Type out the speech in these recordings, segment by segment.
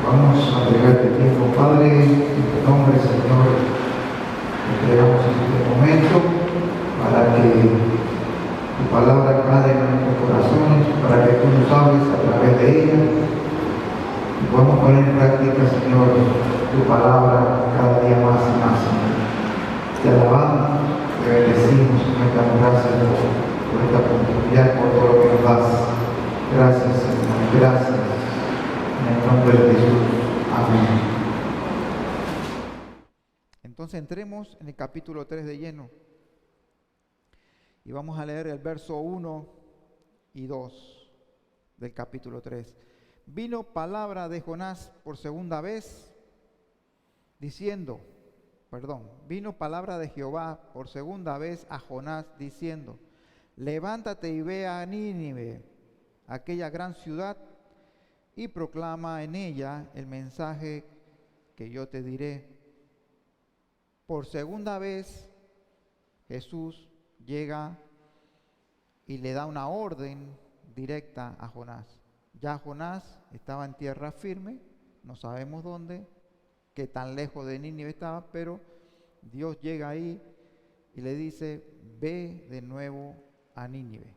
Vamos a entregar este tiempo, Padre, en tu nombre, Señor. Entregamos este momento para que tu palabra cale en nuestros corazones, para que tú nos hables a través de ella. Y podamos poner en práctica, Señor, tu palabra cada día más y más, Señor. Te alabamos, te bendecimos, Señor, te damos gracias por esta oportunidad, por todo lo que nos das. Gracias, Señor, gracias. En el nombre de Jesús. Amén. Entonces entremos en el capítulo 3 de lleno. Y vamos a leer el verso 1 y 2 del capítulo 3. Vino palabra de Jonás por segunda vez, vino palabra de Jehová por segunda vez a Jonás diciendo, levántate y ve a Nínive, aquella gran ciudad, y proclama en ella el mensaje que yo te diré. Por segunda vez Jesús llega y le da una orden directa a Jonás. Ya Jonás estaba en tierra firme, no sabemos dónde, qué tan lejos de Nínive estaba, pero Dios llega ahí y le dice, ve de nuevo a Nínive.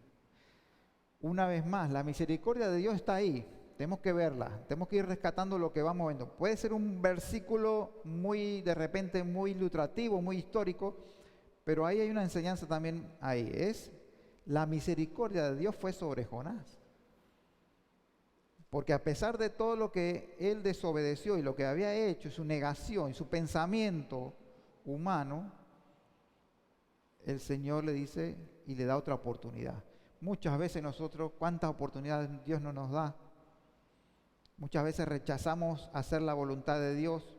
Una vez más, la misericordia de Dios está ahí, tenemos que verla, tenemos que ir rescatando lo que vamos viendo. Puede ser un versículo de repente muy ilustrativo, muy histórico, pero ahí hay una enseñanza también ahí, es la misericordia de Dios fue sobre Jonás. Porque a pesar de todo lo que él desobedeció y lo que había hecho, su negación y su pensamiento humano, el Señor le dice y le da otra oportunidad. Muchas veces nosotros, ¿cuántas oportunidades Dios no nos da? Muchas veces rechazamos hacer la voluntad de Dios.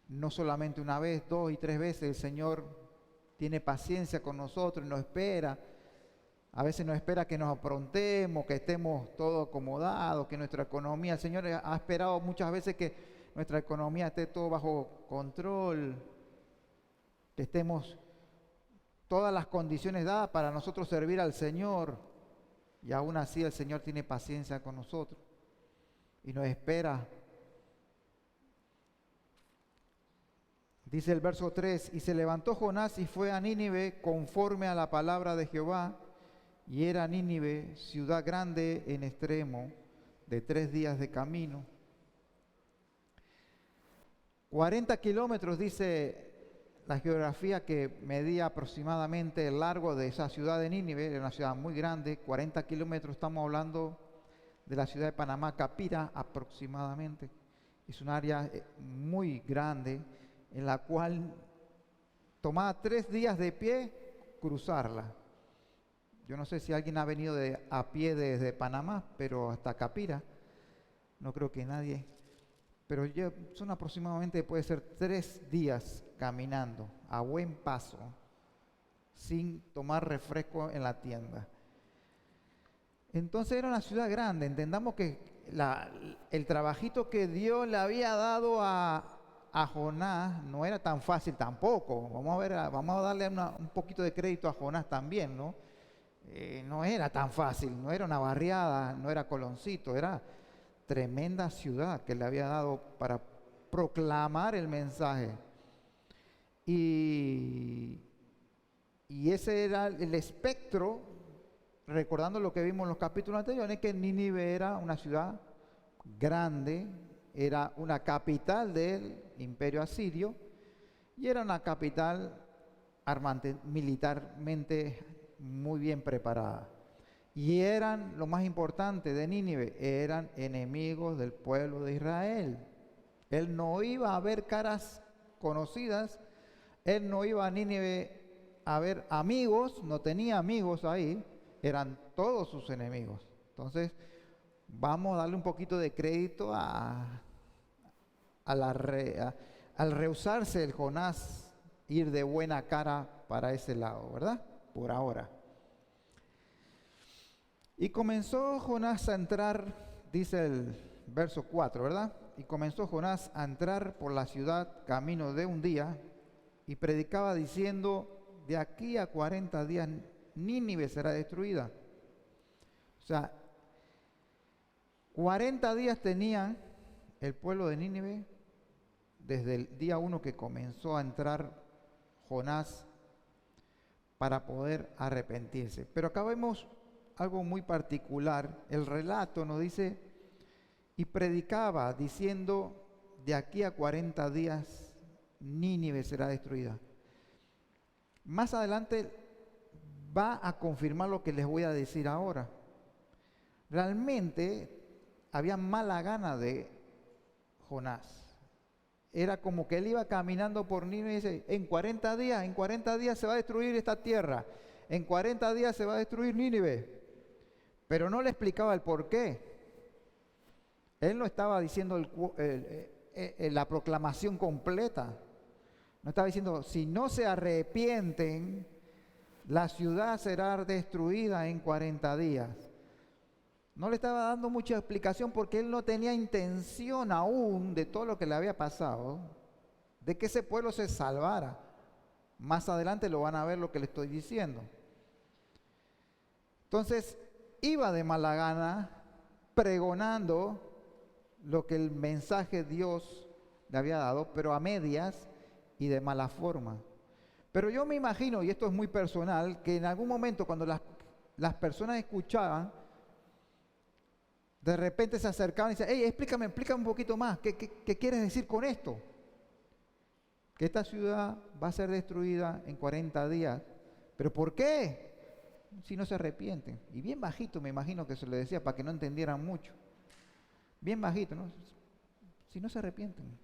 No solamente una vez, 2 y 3 veces el Señor tiene paciencia con nosotros y nos espera. A veces nos espera que nos aprontemos, que estemos todos acomodados, que nuestra economía, el Señor ha esperado muchas veces que nuestra economía esté todo bajo control, que estemos todas las condiciones dadas para nosotros servir al Señor. Y aún así el Señor tiene paciencia con nosotros y nos espera. Dice el verso 3, y se levantó Jonás y fue a Nínive conforme a la palabra de Jehová, y era Nínive ciudad grande en extremo, de 3 días de camino. 40 kilómetros dice la geografía que medía aproximadamente el largo de esa ciudad de Nínive, era una ciudad muy grande, 40 kilómetros, estamos hablando de la ciudad de Panamá, Capira aproximadamente. Es un área muy grande en la cual tomaba 3 días de pie cruzarla. Yo no sé si alguien ha venido a pie desde Panamá, pero hasta Capira, no creo que nadie. Pero son aproximadamente, puede ser 3 días caminando a buen paso, sin tomar refresco en la tienda. Entonces era una ciudad grande. Entendamos que el trabajito que Dios le había dado a Jonás no era tan fácil tampoco. Vamos a darle un poquito de crédito a Jonás también, ¿no? No era tan fácil, no era una barriada, no era Coloncito, era tremenda ciudad que le había dado para proclamar el mensaje. Y ese era el espectro, recordando lo que vimos en los capítulos anteriores, que Nínive era una ciudad grande, era una capital del imperio asirio y era una capital militarmente muy bien preparada. Y eran, lo más importante de Nínive, eran enemigos del pueblo de Israel. Él no iba a ver caras conocidas, él no iba a Nínive a ver amigos, no tenía amigos ahí, eran todos sus enemigos. Entonces, vamos a darle un poquito de crédito al rehusarse el Jonás ir de buena cara para ese lado, ¿verdad? Por ahora. Y comenzó Jonás a entrar, dice el verso 4, ¿verdad? Y comenzó Jonás a entrar por la ciudad camino de un día y predicaba diciendo, de aquí a 40 días Nínive será destruida. O sea, 40 días tenían el pueblo de Nínive desde el día 1 que comenzó a entrar Jonás para poder arrepentirse. Pero acá vemos algo muy particular. El relato nos dice, y predicaba diciendo, de aquí a 40 días Nínive será destruida. Más adelante va a confirmar lo que les voy a decir ahora. Realmente había mala gana de Jonás. Era como que él iba caminando por Nínive y dice, en 40 días se va a destruir esta tierra. En 40 días se va a destruir Nínive. Pero no le explicaba el por qué. Él no estaba diciendo la proclamación completa. No estaba diciendo, si no se arrepienten, la ciudad será destruida en 40 días. No le estaba dando mucha explicación porque él no tenía intención aún de todo lo que le había pasado, de que ese pueblo se salvara. Más adelante lo van a ver lo que le estoy diciendo. Entonces, iba de mala gana pregonando lo que el mensaje Dios le había dado, pero a medias y de mala forma. Pero yo me imagino, y esto es muy personal, que en algún momento cuando las personas escuchaban, de repente se acercaban y decían, hey, explícame un poquito más, ¿qué quieres decir con esto? Que esta ciudad va a ser destruida en 40 días. ¿Pero por qué? Si no se arrepienten. Y bien bajito me imagino que se le decía para que no entendieran mucho. Bien bajito, ¿no? Si no se arrepienten.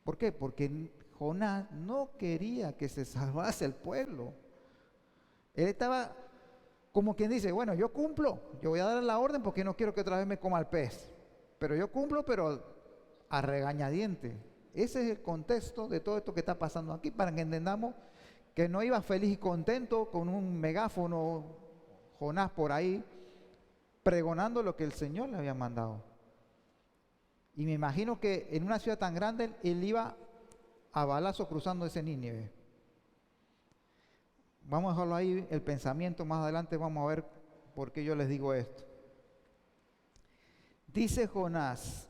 ¿Por qué? Porque Jonás no quería que se salvase el pueblo. Él estaba como quien dice, bueno, yo cumplo, yo voy a dar la orden porque no quiero que otra vez me coma el pez. Pero yo cumplo, pero a regañadiente. Ese es el contexto de todo esto que está pasando aquí, para que entendamos que no iba feliz y contento con un megáfono Jonás por ahí, pregonando lo que el Señor le había mandado. Y me imagino que en una ciudad tan grande, él iba a balazo cruzando ese Nínive. Vamos a dejarlo ahí, el pensamiento, más adelante vamos a ver por qué yo les digo esto. Dice Jonás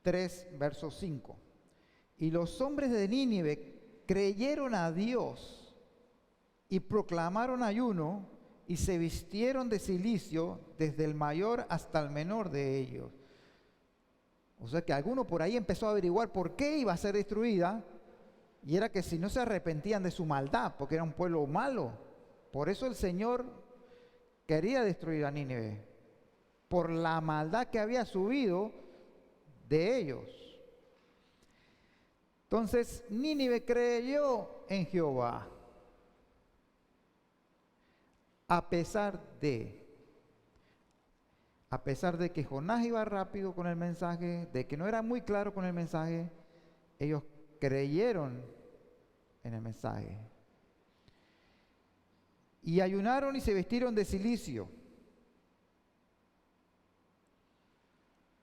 3, verso 5. Y los hombres de Nínive creyeron a Dios y proclamaron ayuno y se vistieron de cilicio desde el mayor hasta el menor de ellos. O sea que alguno por ahí empezó a averiguar por qué iba a ser destruida. Y era que si no se arrepentían de su maldad, porque era un pueblo malo. Por eso el Señor quería destruir a Nínive, por la maldad que había subido de ellos. Entonces Nínive creyó en Jehová, a pesar de que Jonás iba rápido con el mensaje, de que no era muy claro con el mensaje, ellos creyeron en el mensaje. Y ayunaron y se vistieron de cilicio.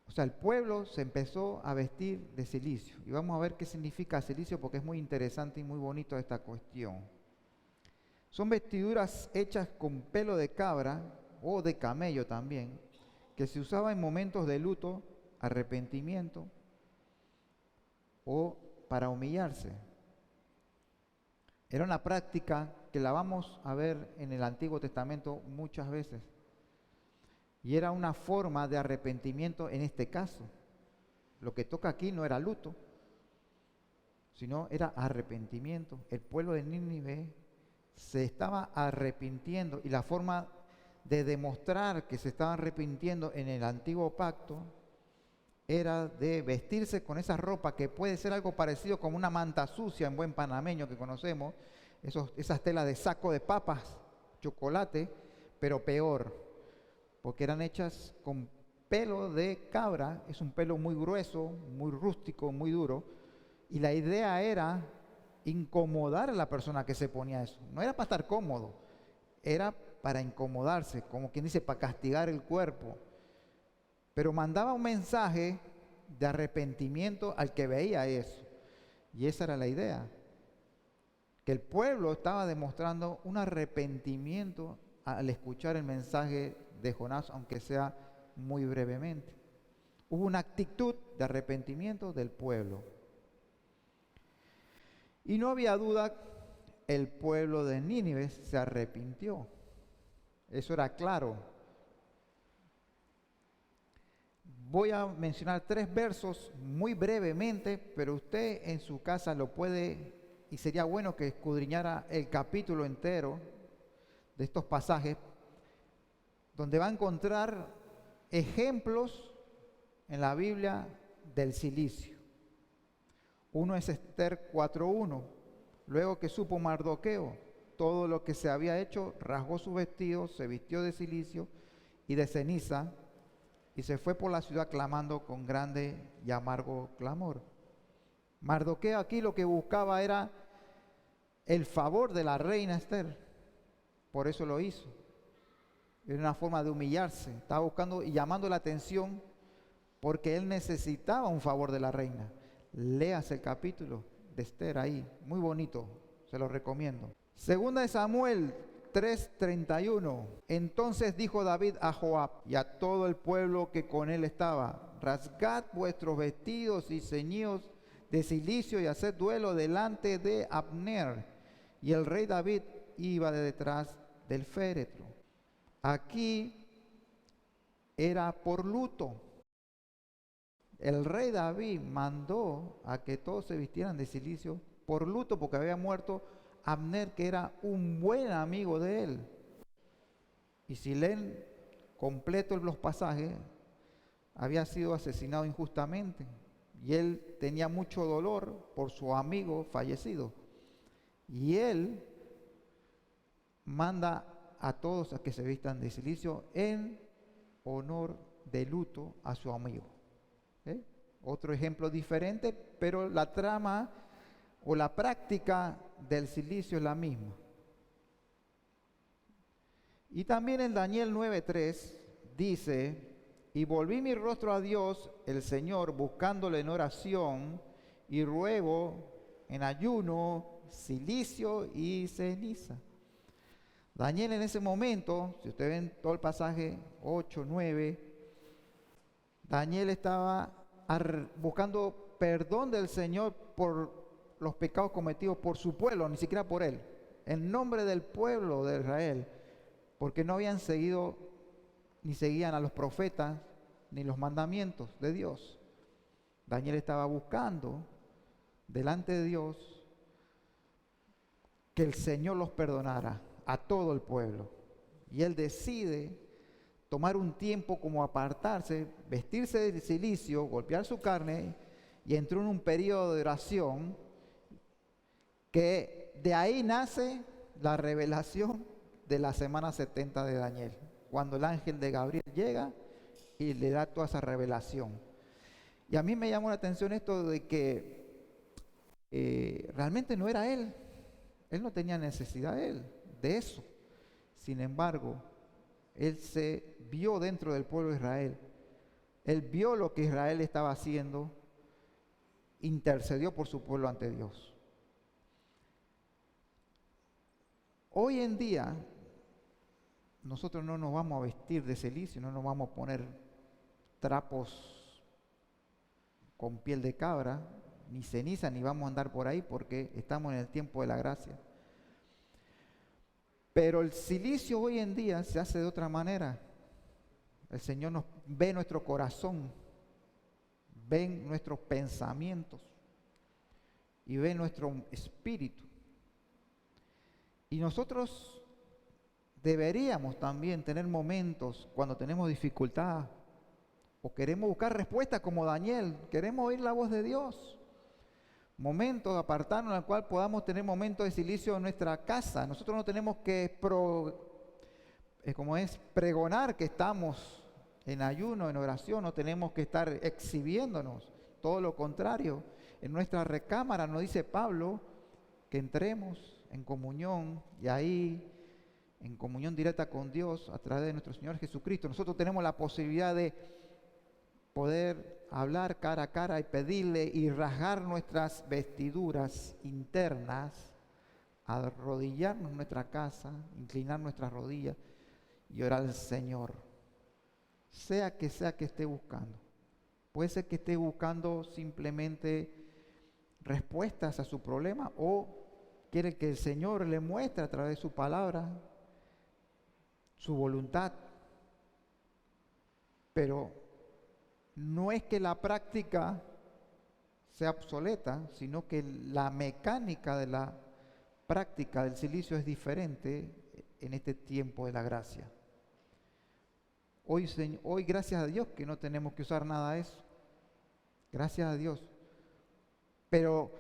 O sea, el pueblo se empezó a vestir de cilicio. Y vamos a ver qué significa cilicio porque es muy interesante y muy bonito esta cuestión. Son vestiduras hechas con pelo de cabra o de camello también, que se usaba en momentos de luto, arrepentimiento o para humillarse. Era una práctica que la vamos a ver en el Antiguo Testamento muchas veces. Y era una forma de arrepentimiento en este caso. Lo que toca aquí no era luto, sino era arrepentimiento. El pueblo de Nínive se estaba arrepintiendo y la forma de demostrar que se estaban arrepintiendo en el antiguo pacto era de vestirse con esa ropa que puede ser algo parecido como una manta sucia en buen panameño que conocemos, esas telas de saco de papas, chocolate, pero peor, porque eran hechas con pelo de cabra, es un pelo muy grueso, muy rústico, muy duro, y la idea era incomodar a la persona que se ponía eso. No era para estar cómodo, era para incomodarse, como quien dice, para castigar el cuerpo. Pero mandaba un mensaje de arrepentimiento al que veía eso. Y esa era la idea. Que el pueblo estaba demostrando un arrepentimiento al escuchar el mensaje de Jonás, aunque sea muy brevemente. Hubo una actitud de arrepentimiento del pueblo. Y no había duda, el pueblo de Nínive se arrepintió. Eso era claro. Voy a mencionar 3 versos muy brevemente, pero usted en su casa lo puede, y sería bueno que escudriñara el capítulo entero de estos pasajes, donde va a encontrar ejemplos en la Biblia del cilicio. Uno es Esther 4:1. Luego que supo Mardoqueo todo lo que se había hecho, rasgó su vestido, se vistió de cilicio y de ceniza, y se fue por la ciudad clamando con grande y amargo clamor. Mardoqueo aquí lo que buscaba era el favor de la reina Esther. Por eso lo hizo. Era una forma de humillarse. Estaba buscando y llamando la atención porque él necesitaba un favor de la reina. Léase el capítulo de Esther ahí, muy bonito, se lo recomiendo. Segunda de Samuel 3:31. Entonces dijo David a Joab y a todo el pueblo que con él estaba: rasgad vuestros vestidos y ceñíos de cilicio y haced duelo delante de Abner. Y el rey David iba de detrás del féretro. Aquí era por luto. El rey David mandó a que todos se vistieran de cilicio por luto, porque había muerto Abner, que era un buen amigo de él. Y si leen completo los pasajes, había sido asesinado injustamente. Y él tenía mucho dolor por su amigo fallecido. Y él manda a todos a que se vistan de cilicio en honor de luto a su amigo. Otro ejemplo diferente, pero la trama o la práctica del cilicio es la misma. Y también en Daniel 9:3 dice: y volví mi rostro a Dios, el Señor, buscándole en oración, y ruego en ayuno, cilicio y ceniza. Daniel en ese momento, si ustedes ven todo el pasaje 8, 9, Daniel estaba buscando perdón del Señor por los pecados cometidos por su pueblo, ni siquiera por él, en nombre del pueblo de Israel, porque no habían seguido ni seguían a los profetas ni los mandamientos de Dios. Daniel estaba buscando delante de Dios que el Señor los perdonara a todo el pueblo, y él decide tomar un tiempo como apartarse, vestirse de cilicio, golpear su carne, y entró en un periodo de oración que de ahí nace la revelación de la semana 70 de Daniel, cuando el ángel de Gabriel llega y le da toda esa revelación. Y a mí me llamó la atención esto de que realmente no era él no tenía necesidad de eso. Sin embargo, él se vio dentro del pueblo de Israel. Él vio lo que Israel estaba haciendo, intercedió por su pueblo ante Dios. Hoy en día, nosotros no nos vamos a vestir de cilicio, no nos vamos a poner trapos con piel de cabra, ni ceniza, ni vamos a andar por ahí porque estamos en el tiempo de la gracia. Pero el cilicio hoy en día se hace de otra manera. El Señor nos ve nuestro corazón, ve nuestros pensamientos y ve nuestro espíritu. Y nosotros deberíamos también tener momentos cuando tenemos dificultad o queremos buscar respuestas como Daniel, queremos oír la voz de Dios. Momentos de apartarnos en el cual podamos tener momentos de cilicio en nuestra casa. Nosotros no tenemos que pregonar que estamos en ayuno, en oración, no tenemos que estar exhibiéndonos. Todo lo contrario, en nuestra recámara nos dice Pablo que entremos en comunión, y ahí en comunión directa con Dios a través de nuestro Señor Jesucristo. Nosotros tenemos la posibilidad de poder hablar cara a cara y pedirle y rasgar nuestras vestiduras internas, arrodillarnos en nuestra casa, inclinar nuestras rodillas y orar al Señor. sea que esté buscando. Puede ser que esté buscando simplemente respuestas a su problema o quiere que el Señor le muestre a través de su palabra su voluntad. Pero no es que la práctica sea obsoleta, sino que la mecánica de la práctica del cilicio es diferente en este tiempo de la gracia. Hoy gracias a Dios que no tenemos que usar nada de eso. Gracias a Dios. Pero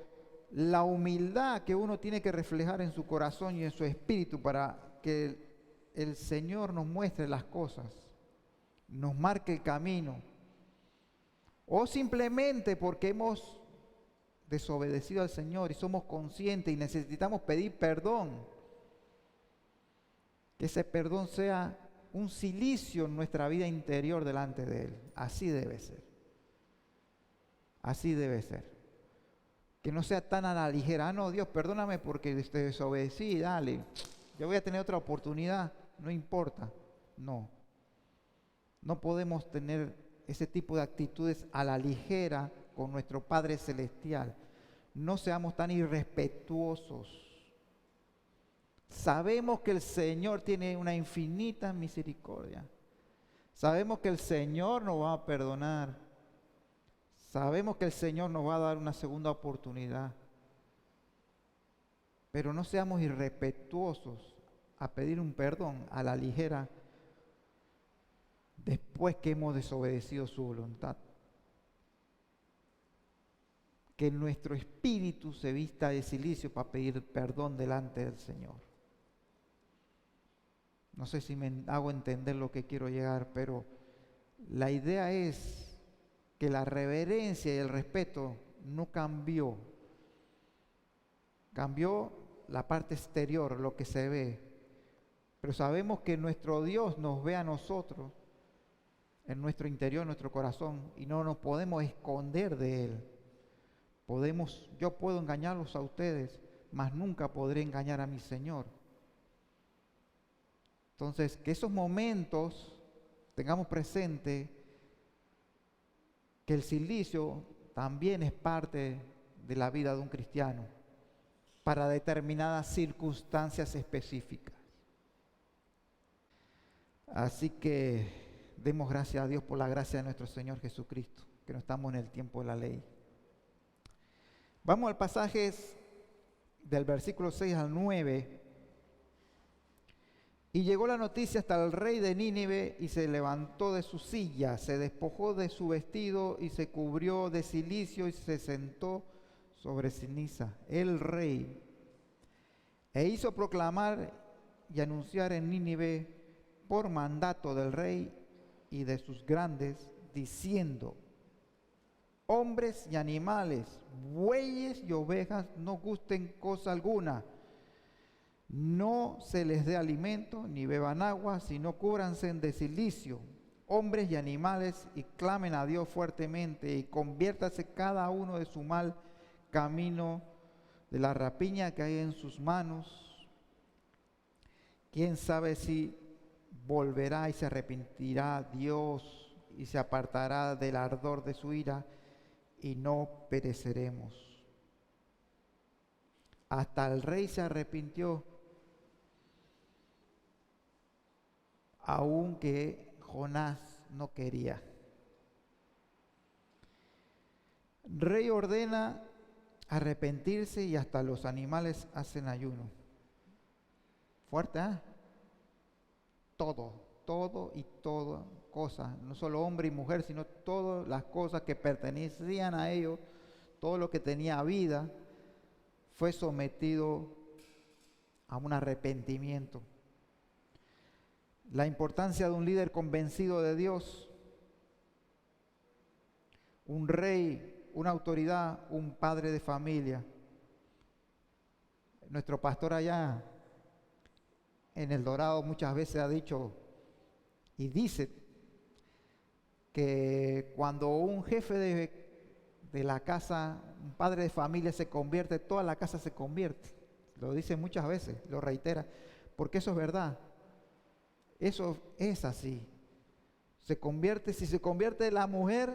la humildad que uno tiene que reflejar en su corazón y en su espíritu para que el Señor nos muestre las cosas, nos marque el camino, o simplemente porque hemos desobedecido al Señor y somos conscientes y necesitamos pedir perdón, que ese perdón sea un cilicio en nuestra vida interior delante de Él. Así debe ser. Así debe ser. Que no sea tan a la ligera. No, Dios, perdóname porque te desobedecí, dale. Yo voy a tener otra oportunidad, no importa. No. No podemos tener ese tipo de actitudes a la ligera con nuestro Padre Celestial. No seamos tan irrespetuosos. Sabemos que el Señor tiene una infinita misericordia. Sabemos que el Señor nos va a perdonar. Sabemos que el Señor nos va a dar una segunda oportunidad. Pero no seamos irrespetuosos a pedir un perdón a la ligera después que hemos desobedecido su voluntad. Que nuestro espíritu se vista de cilicio para pedir perdón delante del Señor. No sé si me hago entender lo que quiero llegar, pero la idea es que la reverencia y el respeto no cambió. Cambió la parte exterior, lo que se ve. Pero sabemos que nuestro Dios nos ve a nosotros en nuestro interior, en nuestro corazón, y no nos podemos esconder de Él. Yo puedo engañarlos a ustedes, mas nunca podré engañar a mi Señor. Entonces, que esos momentos tengamos presente que el cilicio también es parte de la vida de un cristiano para determinadas circunstancias específicas. Así que demos gracias a Dios por la gracia de nuestro Señor Jesucristo, que no estamos en el tiempo de la ley. Vamos al pasaje del versículo 6 al 9. Y llegó la noticia hasta el rey de Nínive y se levantó de su silla, se despojó de su vestido y se cubrió de cilicio y se sentó sobre ceniza, el rey. E hizo proclamar y anunciar en Nínive por mandato del rey y de sus grandes, diciendo: hombres y animales, bueyes y ovejas no gusten cosa alguna. No se les dé alimento, ni beban agua, sino cúbranse de cilicio, hombres y animales, y clamen a Dios fuertemente, y conviértase cada uno de su mal camino, de la rapiña que hay en sus manos. ¿Quién sabe si volverá y se arrepentirá Dios y se apartará del ardor de su ira, y no pereceremos? Hasta el rey se arrepintió, aunque Jonás no quería. El rey ordena arrepentirse y hasta los animales hacen ayuno. Fuerte, ¿eh? Todo y toda cosa, no solo hombre y mujer, sino todas las cosas que pertenecían a ellos, todo lo que tenía vida, fue sometido a un arrepentimiento. La importancia de un líder convencido de Dios, un rey, una autoridad, un padre de familia. Nuestro pastor allá en El Dorado muchas veces ha dicho y dice que cuando un jefe de la casa, un padre de familia se convierte, toda la casa se convierte. Lo dice muchas veces, lo reitera, porque eso es verdad. Eso es así. Si se convierte la mujer,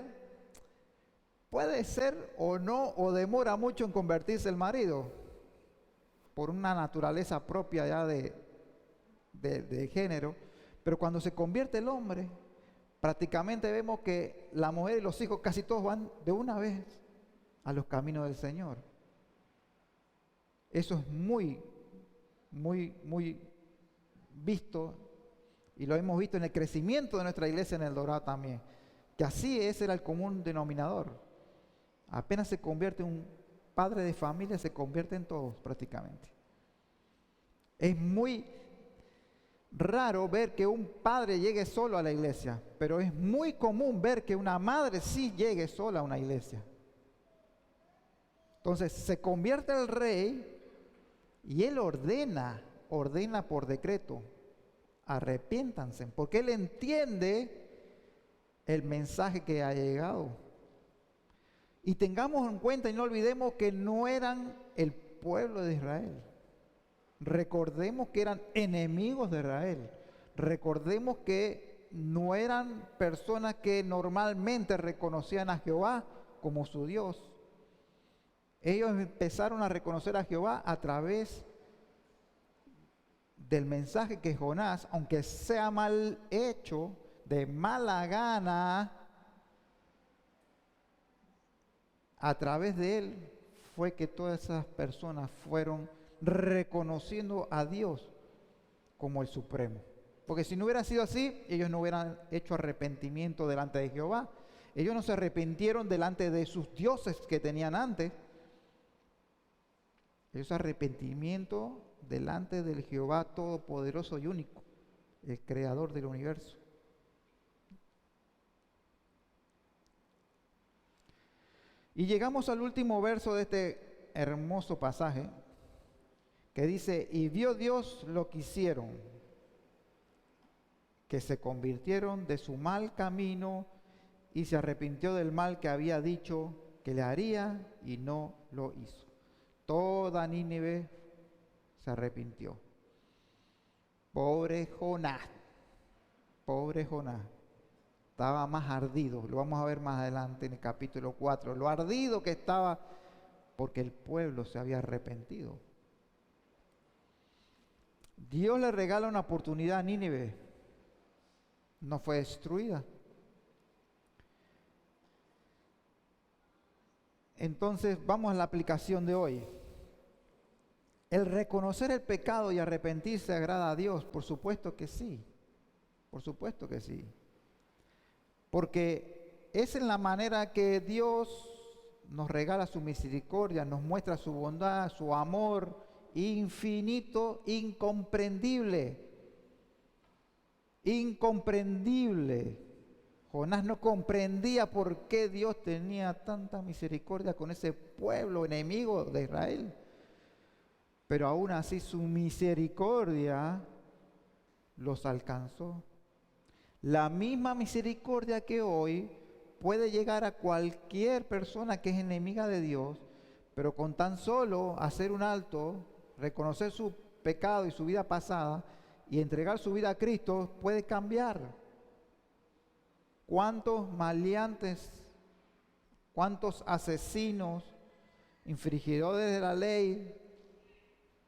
puede ser o no, o demora mucho en convertirse el marido, por una naturaleza propia ya de género, pero cuando se convierte el hombre, prácticamente vemos que la mujer y los hijos casi todos van de una vez a los caminos del Señor. Eso es muy visto, y lo hemos visto en el crecimiento de nuestra iglesia en El Dorado también, que así ese era el común denominador. Apenas se convierte un padre de familia, se convierte en todos prácticamente. Es muy raro ver que un padre llegue solo a la iglesia, pero es muy común ver que una madre sí llegue sola a una iglesia. Entonces se convierte el rey y él ordena por decreto: arrepiéntanse, porque él entiende el mensaje que ha llegado. Y tengamos en cuenta y no olvidemos que no eran el pueblo de Israel. Recordemos que eran enemigos de Israel. Recordemos que no eran personas que normalmente reconocían a Jehová como su Dios. Ellos empezaron a reconocer a Jehová a través del mensaje que Jonás, aunque sea mal hecho, de mala gana, a través de él fue que todas esas personas fueron reconociendo a Dios como el Supremo. Porque si no hubiera sido así, ellos no hubieran hecho arrepentimiento delante de Jehová. Ellos no se arrepintieron delante de sus dioses que tenían antes. Ellos arrepentimiento delante del Jehová Todopoderoso y único, el Creador del universo. Y llegamos al último verso de este hermoso pasaje, que dice: y vio Dios lo que hicieron, que se convirtieron de su mal camino y se arrepintió del mal que había dicho que le haría y no lo hizo. Toda Nínive se arrepintió. Pobre Jonás, estaba más ardido. Lo vamos a ver más adelante en el capítulo 4, lo ardido que estaba porque el pueblo se había arrepentido. Dios le regala una oportunidad a Nínive. No fue destruida. Entonces vamos a la aplicación de hoy. ¿El reconocer el pecado y arrepentirse agrada a Dios? Por supuesto que sí. Por supuesto que sí. Porque es en la manera que Dios nos regala su misericordia, nos muestra su bondad, su amor infinito, incomprendible. Incomprendible. Jonás no comprendía por qué Dios tenía tanta misericordia con ese pueblo enemigo de Israel. Pero aún así su misericordia los alcanzó. La misma misericordia que hoy puede llegar a cualquier persona que es enemiga de Dios, pero con tan solo hacer un alto, reconocer su pecado y su vida pasada y entregar su vida a Cristo, puede cambiar. ¿Cuántos maleantes, cuántos asesinos, infringidores de la ley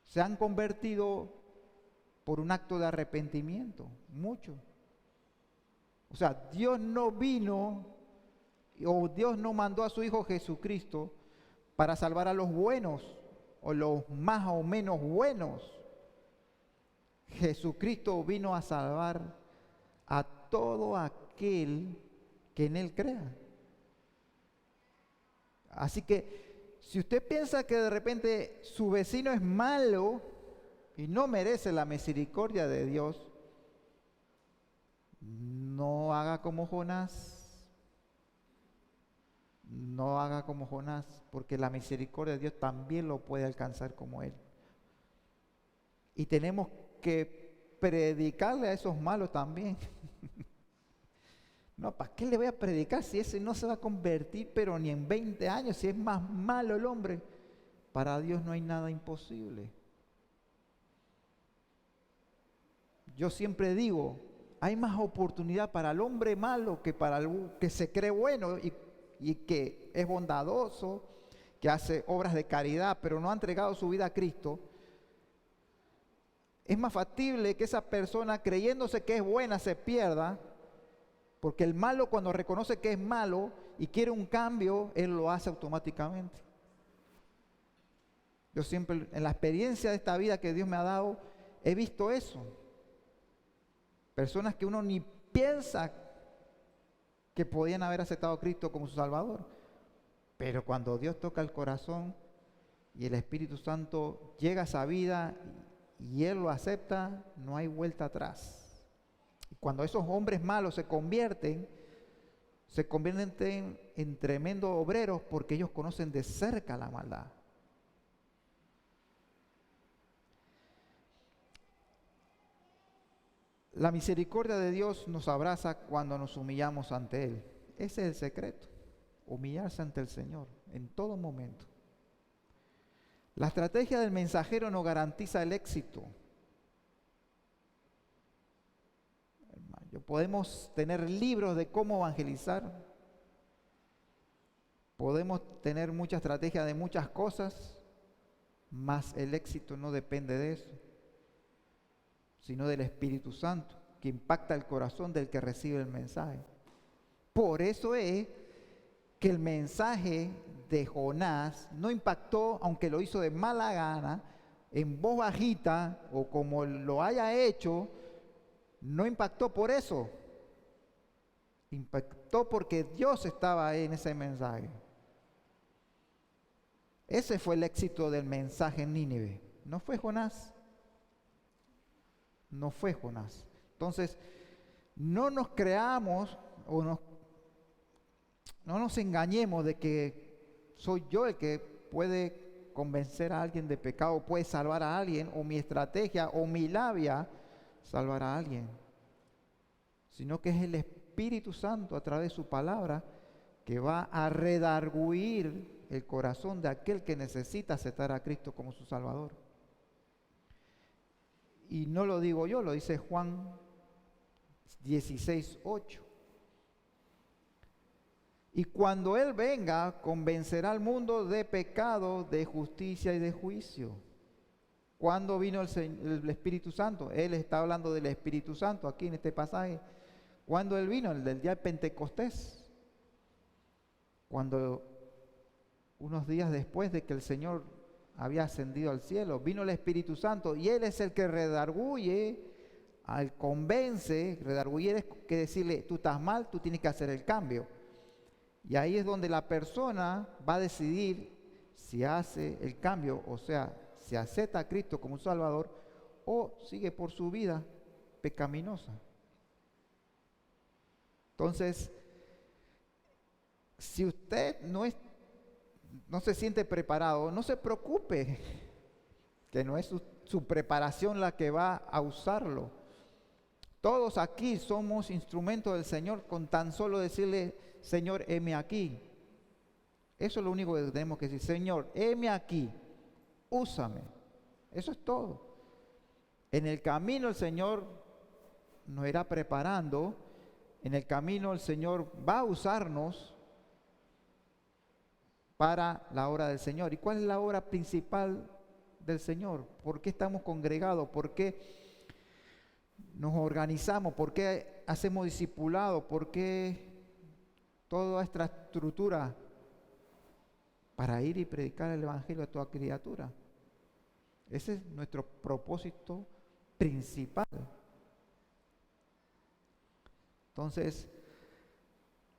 se han convertido por un acto de arrepentimiento? Muchos. O sea, Dios no vino o Dios no mandó a su Hijo Jesucristo para salvar a los buenos o los más o menos buenos. Jesucristo vino a salvar a todo aquel que en Él crea. Así que si usted piensa que de repente su vecino es malo y no merece la misericordia de Dios, no haga como Jonás. No haga como Jonás, porque la misericordia de Dios también lo puede alcanzar como él. Y tenemos que predicarle a esos malos también. No, ¿para qué le voy a predicar si ese no se va a convertir, pero ni en 20 años, si es más malo el hombre? Para Dios no hay nada imposible. Yo siempre digo, hay más oportunidad para el hombre malo que para el que se cree bueno y que es bondadoso, que hace obras de caridad, pero no ha entregado su vida a Cristo. Es más factible que esa persona, creyéndose que es buena, se pierda, porque el malo, cuando reconoce que es malo y quiere un cambio, él lo hace automáticamente. Yo siempre, en la experiencia de esta vida que Dios me ha dado, he visto eso. Personas que uno ni piensa que podían haber aceptado a Cristo como su Salvador. Pero cuando Dios toca el corazón y el Espíritu Santo llega a esa vida y Él lo acepta, no hay vuelta atrás. Y cuando esos hombres malos se convierten en tremendos obreros porque ellos conocen de cerca la maldad. La misericordia de Dios nos abraza cuando nos humillamos ante Él. Ese es el secreto, humillarse ante el Señor en todo momento. La estrategia del mensajero no garantiza el éxito. Podemos tener libros de cómo evangelizar. Podemos tener mucha estrategia de muchas cosas, mas el éxito no depende de eso, sino del Espíritu Santo, que impacta el corazón del que recibe el mensaje. Por eso es que el mensaje de Jonás no impactó, aunque lo hizo de mala gana, en voz bajita, o como lo haya hecho, no impactó por eso. Impactó porque Dios estaba ahí en ese mensaje. Ese fue el éxito del mensaje en Nínive. No fue Jonás. No fue Jonás. Entonces, no nos creamos o no nos engañemos de que soy yo el que puede convencer a alguien de pecado, puede salvar a alguien, o mi estrategia o mi labia salvar a alguien, sino que es el Espíritu Santo a través de su palabra que va a redarguir el corazón de aquel que necesita aceptar a Cristo como su Salvador. Y no lo digo yo, lo dice Juan 16:8. Y cuando Él venga, convencerá al mundo de pecado, de justicia y de juicio. ¿Cuándo vino el Espíritu Santo? Él está hablando del Espíritu Santo aquí en este pasaje. ¿Cuándo Él vino? El del día de Pentecostés. Cuando unos días después de que el Señor había ascendido al cielo, vino el Espíritu Santo y Él es el que redarguye, convence. Redarguir es que decirle, tú estás mal, tú tienes que hacer el cambio. Y ahí es donde la persona va a decidir si hace el cambio, o sea, si acepta a Cristo como un Salvador o sigue por su vida pecaminosa. Entonces, si usted no se siente preparado, no se preocupe, que no es su preparación la que va a usarlo. Todos aquí somos instrumentos del Señor con tan solo decirle, Señor, heme aquí. Eso es lo único que tenemos que decir, Señor, heme aquí, úsame. Eso es todo. En el camino el Señor nos irá preparando, en el camino el Señor va a usarnos para la obra del Señor. ¿Y cuál es la obra principal del Señor? ¿Por qué estamos congregados? ¿Por qué nos organizamos? ¿Por qué hacemos discipulado? ¿Por qué toda esta estructura? Para ir y predicar el Evangelio a toda criatura. Ese es nuestro propósito principal. Entonces,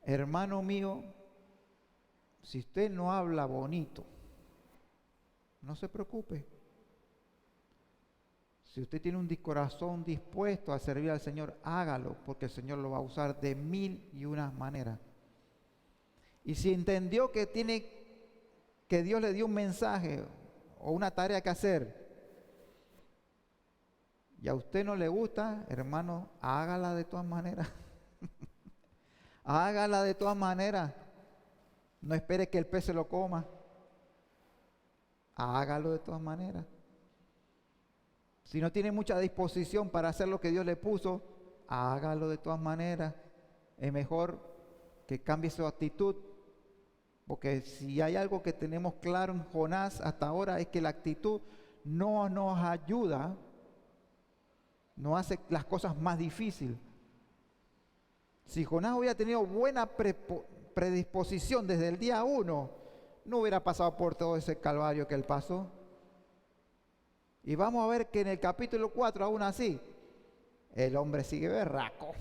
hermano mío, si usted no habla bonito, no se preocupe. Si usted tiene un corazón dispuesto a servir al Señor, hágalo, porque el Señor lo va a usar de 1001 maneras. Y si entendió que Dios le dio un mensaje o una tarea que hacer y a usted no le gusta, hermano, hágala de todas maneras. Hágala de todas maneras. No espere que el pez se lo coma. Hágalo de todas maneras. Si no tiene mucha disposición para hacer lo que Dios le puso, hágalo de todas maneras. Es mejor que cambie su actitud, porque si hay algo que tenemos claro en Jonás hasta ahora es que la actitud no nos ayuda, no hace las cosas más difíciles. Si Jonás hubiera tenido buena predisposición desde el día 1, no hubiera pasado por todo ese calvario que él pasó. Y vamos a ver que en el capítulo 4, aún así, el hombre sigue berraco,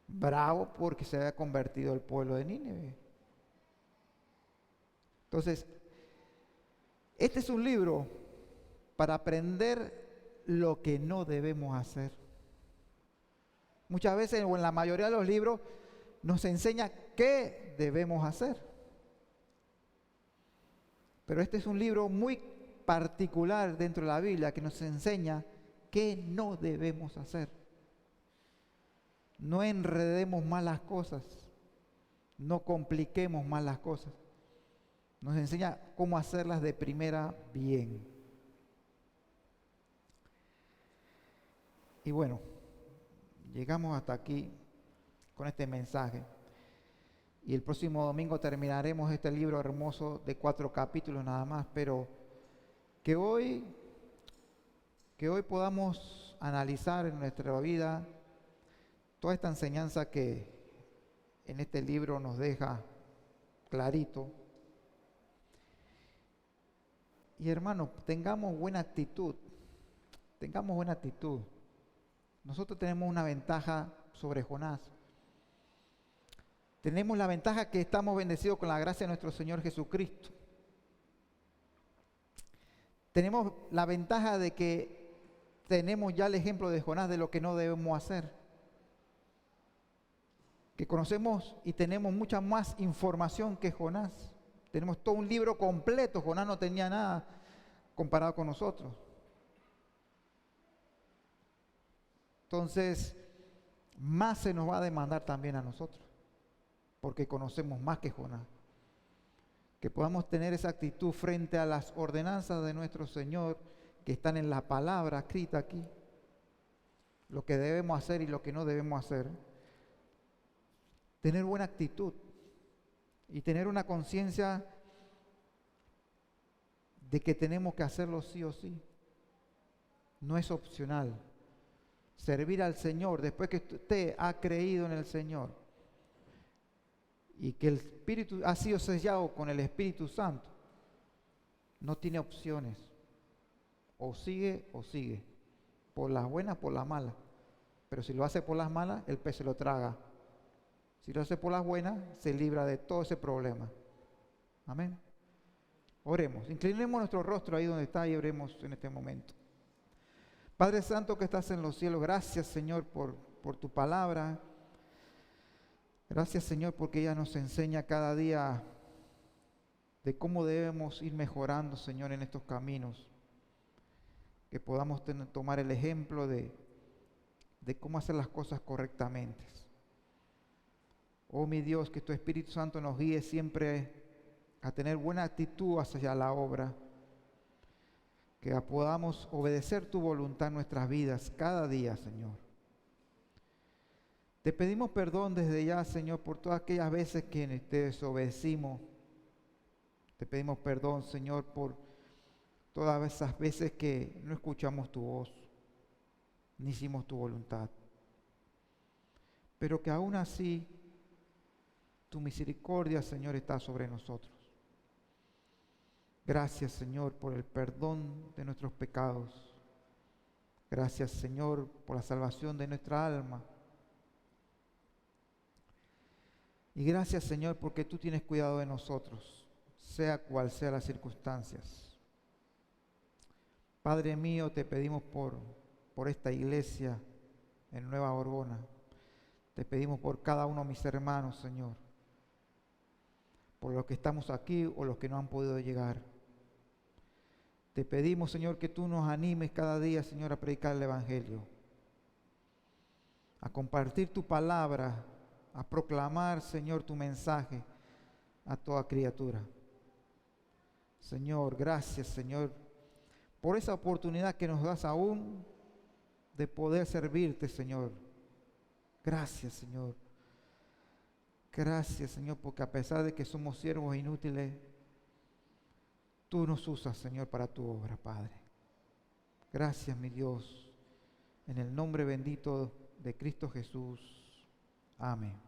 bravo porque se había convertido el pueblo de Nínive. Entonces, este es un libro para aprender lo que no debemos hacer. Muchas veces, o en la mayoría de los libros, nos enseña qué debemos hacer. Pero este es un libro muy particular dentro de la Biblia que nos enseña qué no debemos hacer. No enredemos más las cosas, no compliquemos más las cosas. Nos enseña cómo hacerlas de primera bien. Y bueno, llegamos hasta aquí con este mensaje. Y el próximo domingo terminaremos este libro hermoso de 4 capítulos nada más, pero que hoy podamos analizar en nuestra vida toda esta enseñanza que en este libro nos deja clarito. Y hermanos, tengamos buena actitud. Nosotros tenemos una ventaja sobre Jonás. Tenemos la ventaja que estamos bendecidos con la gracia de nuestro Señor Jesucristo. Tenemos la ventaja de que tenemos ya el ejemplo de Jonás de lo que no debemos hacer. Que conocemos y tenemos mucha más información que Jonás. Tenemos todo un libro completo. Jonás no tenía nada comparado con nosotros. Entonces, más se nos va a demandar también a nosotros, porque conocemos más que Jonás. Que podamos tener esa actitud frente a las ordenanzas de nuestro Señor que están en la palabra escrita aquí. Lo que debemos hacer y lo que no debemos hacer. Tener buena actitud y tener una conciencia de que tenemos que hacerlo sí o sí. No es opcional. Servir al Señor después que usted ha creído en el Señor y que el Espíritu ha sido sellado con el Espíritu Santo, no tiene opciones. O sigue, por las buenas, por las malas. Pero si lo hace por las malas, el pez se lo traga. Si lo hace por las buenas, se libra de todo ese problema. Amén. Oremos. Inclinemos nuestro rostro ahí donde está y oremos en este momento. Padre Santo que estás en los cielos, gracias Señor por tu palabra. Gracias Señor porque ella nos enseña cada día de cómo debemos ir mejorando, Señor, en estos caminos. Que podamos tomar el ejemplo de cómo hacer las cosas correctamente. Oh mi Dios, que tu Espíritu Santo nos guíe siempre a tener buena actitud hacia la obra. Que podamos obedecer tu voluntad en nuestras vidas cada día, Señor. Te pedimos perdón desde ya, Señor, por todas aquellas veces que te desobedecimos. Te pedimos perdón, Señor, por todas esas veces que no escuchamos tu voz, ni hicimos tu voluntad. Pero que aún así, tu misericordia, Señor, está sobre nosotros. Gracias, Señor, por el perdón de nuestros pecados. Gracias, Señor, por la salvación de nuestra alma. Y gracias, Señor, porque tú tienes cuidado de nosotros, sea cual sea las circunstancias. Padre mío, te pedimos por esta iglesia en Nueva Orgona. Te pedimos por cada uno de mis hermanos, Señor. Por los que estamos aquí o los que no han podido llegar. Te pedimos, Señor, que tú nos animes cada día, Señor, a predicar el Evangelio. A compartir tu palabra, a proclamar, Señor, tu mensaje a toda criatura. Señor, gracias, Señor, por esa oportunidad que nos das aún de poder servirte, Señor. Gracias, Señor. Gracias, Señor, porque a pesar de que somos siervos inútiles, tú nos usas, Señor, para tu obra, Padre. Gracias, mi Dios. En el nombre bendito de Cristo Jesús. Amén.